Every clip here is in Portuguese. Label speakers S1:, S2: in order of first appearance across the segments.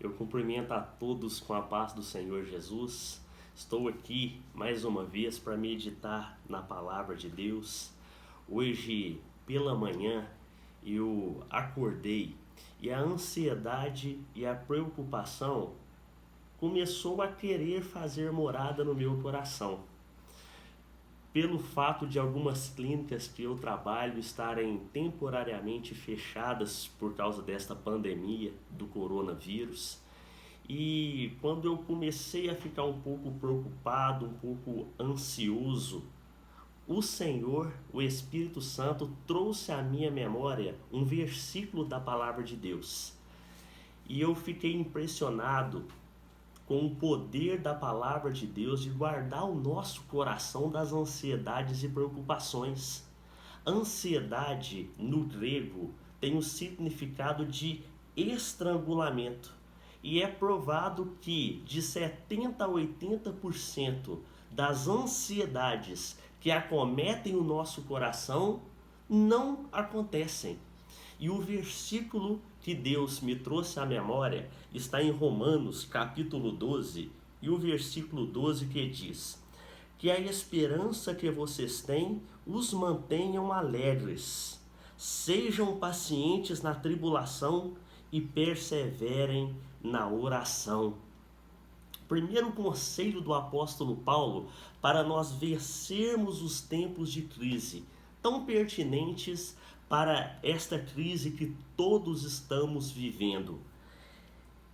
S1: Eu cumprimento a todos com a paz do Senhor Jesus. Estou aqui mais uma vez para meditar na palavra de Deus. Hoje, pela manhã, eu acordei e a ansiedade e a preocupação começou a querer fazer morada no meu coração. Pelo fato de algumas clínicas que eu trabalho estarem temporariamente fechadas por causa desta pandemia do coronavírus. E quando eu comecei a ficar um pouco preocupado, um pouco ansioso, o Senhor, o Espírito Santo, trouxe à minha memória um versículo da palavra de Deus. E eu fiquei impressionado com o poder da palavra de Deus de guardar o nosso coração das ansiedades e preocupações. Ansiedade, no grego, tem o significado de estrangulamento. E é provado que de 70% a 80% das ansiedades que acometem o nosso coração não acontecem. E o versículo que Deus me trouxe à memória está em Romanos capítulo 12, e o versículo 12 que diz: que a esperança que vocês têm os mantenham alegres, sejam pacientes na tribulação e perseverem na oração. Primeiro conselho do apóstolo Paulo para nós vencermos os tempos de crise, tão pertinentes para esta crise que todos estamos vivendo.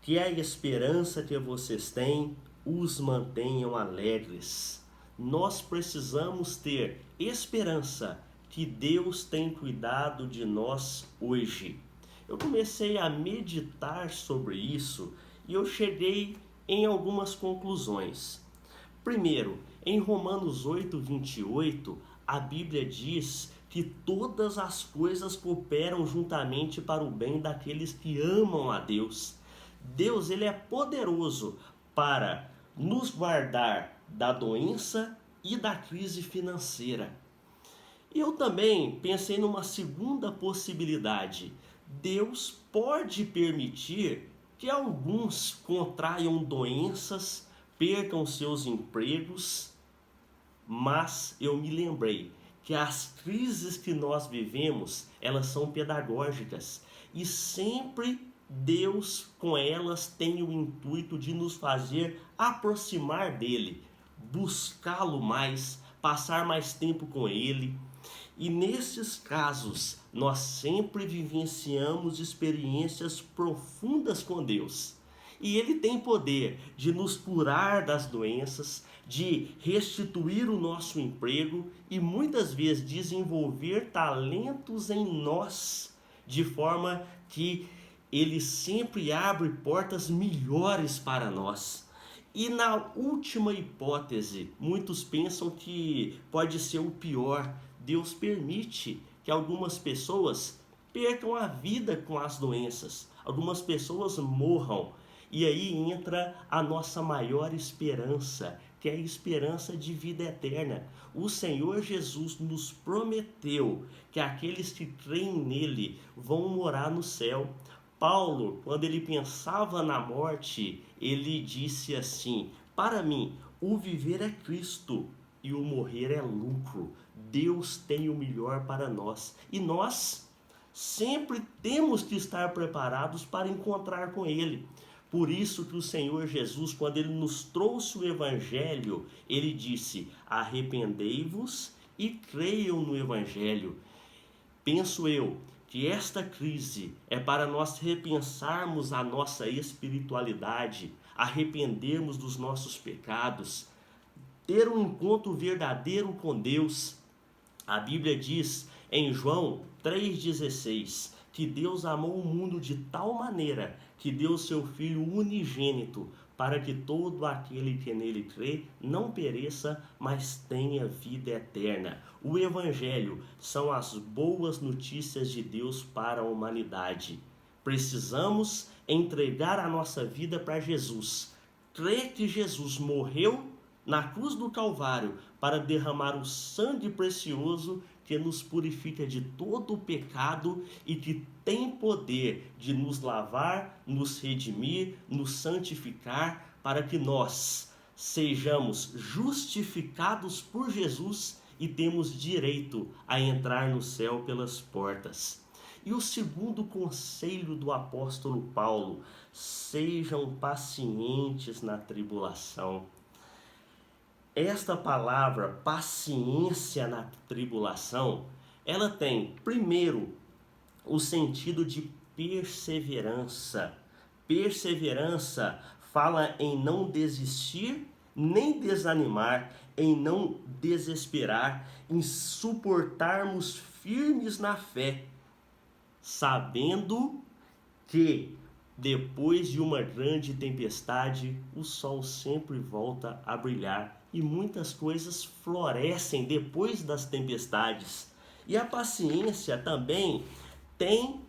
S1: Que a esperança que vocês têm os mantenham alegres. Nós precisamos ter esperança que Deus tem cuidado de nós hoje. Eu comecei a meditar sobre isso e eu cheguei em algumas conclusões. Primeiro, em Romanos 8:28, a Bíblia diz que todas as coisas cooperam juntamente para o bem daqueles que amam a Deus. Deus, ele é poderoso para nos guardar da doença e da crise financeira. E eu também pensei numa segunda possibilidade. Deus pode permitir que alguns contraiam doenças, percam seus empregos, mas eu me lembrei que as crises que nós vivemos, elas são pedagógicas e sempre Deus com elas tem o intuito de nos fazer aproximar dele, buscá-lo mais, passar mais tempo com ele. E nesses casos, nós sempre vivenciamos experiências profundas com Deus. E Ele tem poder de nos curar das doenças, de restituir o nosso emprego e muitas vezes desenvolver talentos em nós, de forma que Ele sempre abre portas melhores para nós. E na última hipótese, muitos pensam que pode ser o pior. Deus permite que algumas pessoas percam a vida com as doenças, algumas pessoas morram. E aí entra a nossa maior esperança, que é a esperança de vida eterna. O Senhor Jesus nos prometeu que aqueles que creem nele vão morar no céu. Paulo, quando ele pensava na morte, ele disse assim: para mim, o viver é Cristo e o morrer é lucro. Deus tem o melhor para nós e nós sempre temos que estar preparados para encontrar com Ele. Por isso que o Senhor Jesus, quando Ele nos trouxe o Evangelho, Ele disse: arrependei-vos e creiam no Evangelho. Penso eu que esta crise é para nós repensarmos a nossa espiritualidade, arrependermos dos nossos pecados, ter um encontro verdadeiro com Deus. A Bíblia diz em João 3,16 que Deus amou o mundo de tal maneira que deu seu Filho unigênito para que todo aquele que nele crê não pereça, mas tenha vida eterna. O Evangelho são as boas notícias de Deus para a humanidade. Precisamos entregar a nossa vida para Jesus. Crer que Jesus morreu na cruz do Calvário para derramar o sangue precioso que nos purifica de todo o pecado e que tem poder de nos lavar, nos redimir, nos santificar, para que nós sejamos justificados por Jesus e temos direito a entrar no céu pelas portas. E o segundo conselho do apóstolo Paulo: sejam pacientes na tribulação. Esta palavra, paciência na tribulação, ela tem, primeiro, o sentido de perseverança. Perseverança fala em não desistir, nem desanimar, em não desesperar, em suportarmos firmes na fé, sabendo que depois de uma grande tempestade, o sol sempre volta a brilhar e muitas coisas florescem depois das tempestades. E a paciência também tem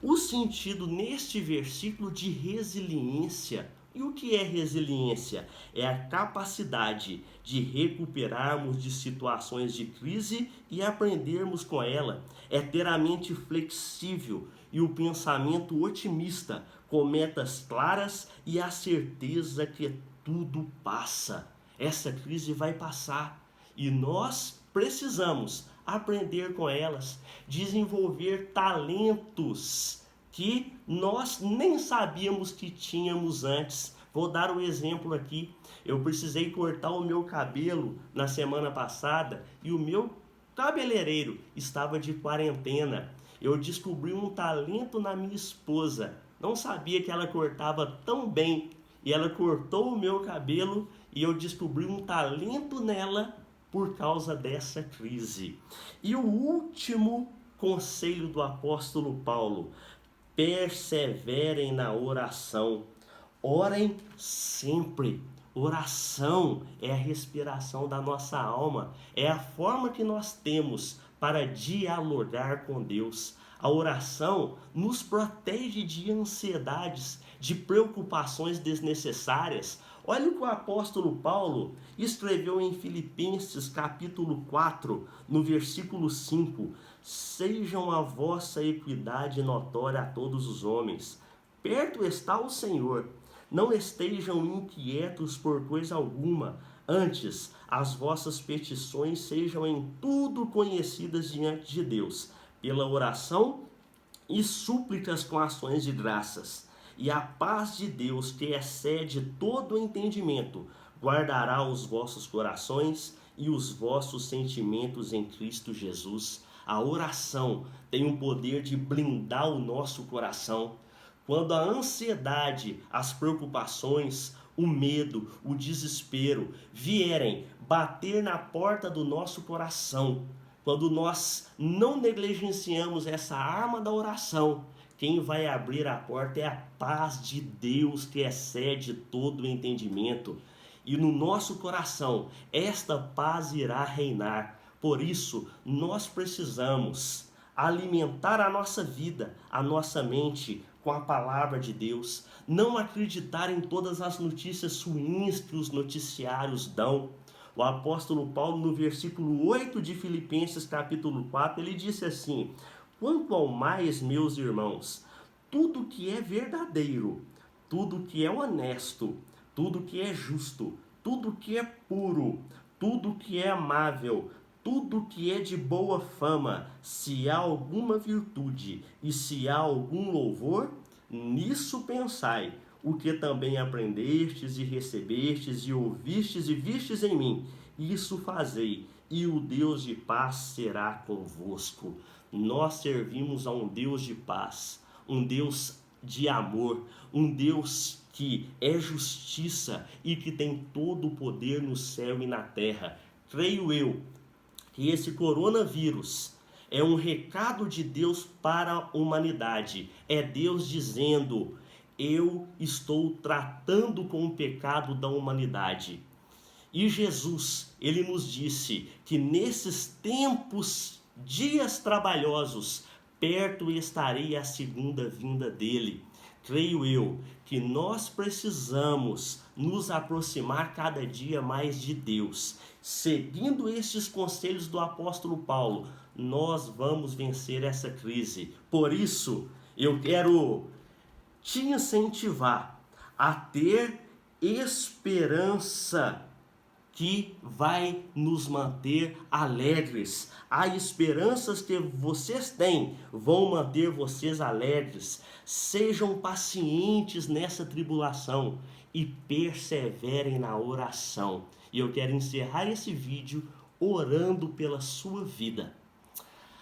S1: o sentido neste versículo de resiliência. E o que é resiliência? É a capacidade de recuperarmos de situações de crise e aprendermos com ela. É ter a mente flexível e o pensamento otimista, com metas claras e a certeza que tudo passa. Essa crise vai passar e nós precisamos aprender com elas, desenvolver talentos que nós nem sabíamos que tínhamos antes. Vou dar um exemplo aqui. Eu precisei cortar o meu cabelo na semana passada e o meu cabeleireiro estava de quarentena. Eu descobri um talento na minha esposa. Não sabia que ela cortava tão bem. E ela cortou o meu cabelo e eu descobri um talento nela por causa dessa crise. E o último conselho do apóstolo Paulo: perseverem na oração. Orem sempre. Oração é a respiração da nossa alma, é a forma que nós temos para dialogar com Deus. A oração nos protege de ansiedades, de preocupações desnecessárias. Olha o que o apóstolo Paulo escreveu em Filipenses capítulo 4, no versículo 5. Sejam a vossa equidade notória a todos os homens. Perto está o Senhor. Não estejam inquietos por coisa alguma. Antes, as vossas petições sejam em tudo conhecidas diante de Deus, pela oração e súplicas com ações de graças. E a paz de Deus, que excede todo o entendimento, guardará os vossos corações e os vossos sentimentos em Cristo Jesus. A oração tem o poder de blindar o nosso coração. Quando a ansiedade, as preocupações, o medo, o desespero vierem bater na porta do nosso coração, quando nós não negligenciamos essa arma da oração, quem vai abrir a porta é a paz de Deus, que excede todo o entendimento. E no nosso coração, esta paz irá reinar. Por isso, nós precisamos alimentar a nossa vida, a nossa mente com a palavra de Deus. Não acreditar em todas as notícias ruins que os noticiários dão. O apóstolo Paulo, no versículo 8 de Filipenses capítulo 4, ele disse assim: quanto ao mais, meus irmãos, tudo que é verdadeiro, tudo que é honesto, tudo que é justo, tudo que é puro, tudo que é amável, tudo que é de boa fama, se há alguma virtude e se há algum louvor, nisso pensai. O que também aprendestes e recebestes e ouvistes e vistes em mim, isso fazei, e o Deus de paz será convosco. Nós servimos a um Deus de paz, um Deus de amor, um Deus que é justiça e que tem todo o poder no céu e na terra. Creio eu que esse coronavírus é um recado de Deus para a humanidade. É Deus dizendo: eu estou tratando com o pecado da humanidade. E Jesus, ele nos disse que nesses tempos, dias trabalhosos, perto estaria a segunda vinda dele. Creio eu que nós precisamos nos aproximar cada dia mais de Deus. Seguindo estes conselhos do apóstolo Paulo, nós vamos vencer essa crise. Por isso, eu quero te incentivar a ter esperança que vai nos manter alegres. As esperanças que vocês têm vão manter vocês alegres. Sejam pacientes nessa tribulação e perseverem na oração. E eu quero encerrar esse vídeo orando pela sua vida.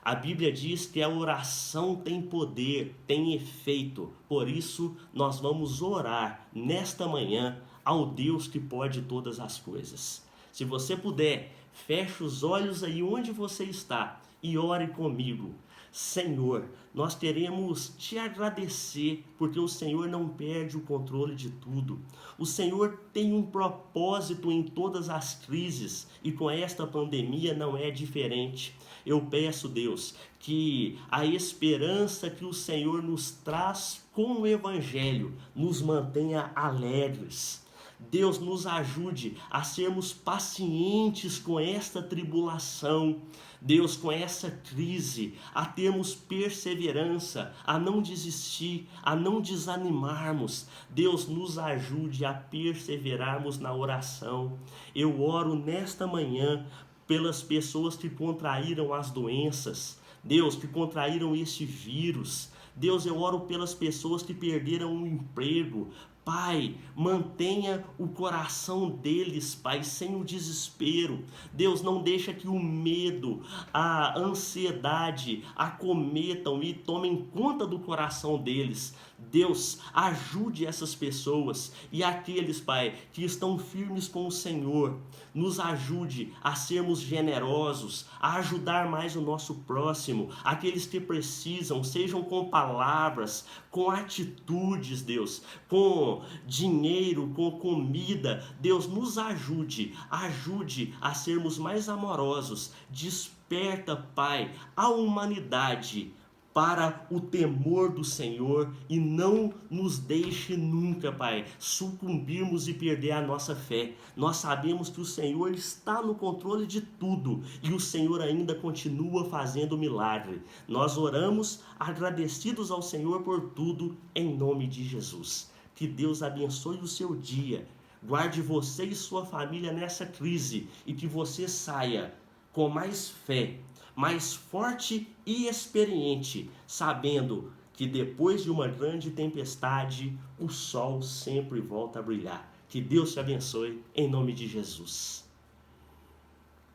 S1: A Bíblia diz que a oração tem poder, tem efeito. Por isso, nós vamos orar nesta manhã ao Deus que pode todas as coisas. Se você puder, feche os olhos aí onde você está e ore comigo. Senhor, nós queremos te agradecer porque o Senhor não perde o controle de tudo. O Senhor tem um propósito em todas as crises e com esta pandemia não é diferente. Eu peço, Deus, que a esperança que o Senhor nos traz com o Evangelho nos mantenha alegres. Deus, nos ajude a sermos pacientes com esta tribulação, Deus, com essa crise, a termos perseverança, a não desistir, a não desanimarmos. Deus, nos ajude a perseverarmos na oração. Eu oro nesta manhã pelas pessoas que contraíram as doenças, Deus, que contraíram este vírus. Deus, eu oro pelas pessoas que perderam o emprego. Pai, mantenha o coração deles, Pai, sem o desespero. Deus, não deixa que o medo, a ansiedade acometam e tomem conta do coração deles. Deus, ajude essas pessoas e aqueles, Pai, que estão firmes com o Senhor. Nos ajude a sermos generosos, a ajudar mais o nosso próximo, aqueles que precisam, sejam com palavras, com atitudes, Deus, com dinheiro, com comida. Deus, nos ajude a sermos mais amorosos. Desperta, Pai, a humanidade para o temor do Senhor e não nos deixe nunca, Pai, sucumbirmos e perder a nossa fé. Nós sabemos que o Senhor está no controle de tudo e o Senhor ainda continua fazendo milagre. Nós oramos agradecidos ao Senhor por tudo, em nome de Jesus. Que Deus abençoe o seu dia, guarde você e sua família nessa crise e que você saia com mais fé, mais forte e experiente, sabendo que depois de uma grande tempestade, o sol sempre volta a brilhar. Que Deus te abençoe, em nome de Jesus.